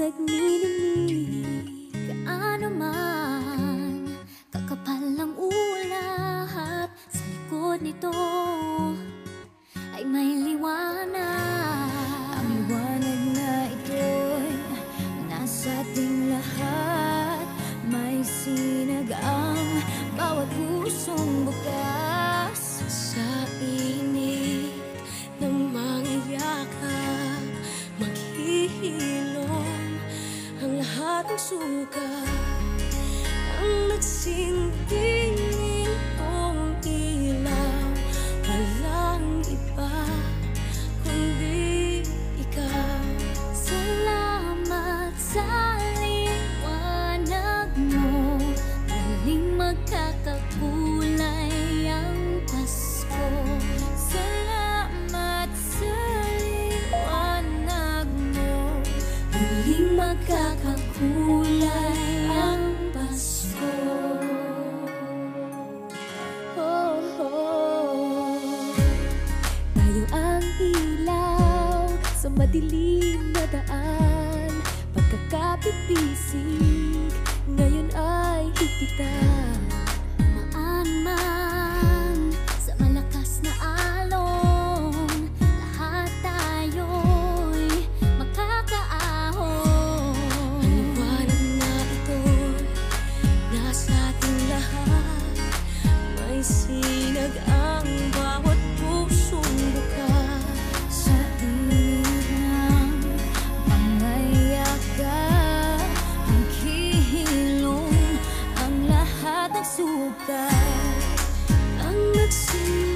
nagninig. Gaano man kakapal ang ulap, sa likod nito ay may liwanag. Ang liwanag na ito'y nasa ating lahat. May sinag ang bawat pusong bukas. Sa init ng mga yakap, maghihilom ang lahat ng suka. Ang nagsinding nitong ilaw, walang iba kundi ikaw. Salamat sa liwanag mo, muling magkakakulay ang Pasko. Salamat sa liwanag mo, muling magkakakulay ang Pasko. Oh, oh. Tayo ang ilaw sa madilim na daan, pagkakapipisig ngayon ay higpitan. Maan man sa malakas na alon, lahat tayo'y makakaahon. Ang liwanag na ito'y nasa ating lahat. May sinag ang bawat pusong bukas. Sa init ng mga yakap, maghihilom ang lahat ng sukat. Ang nagsimula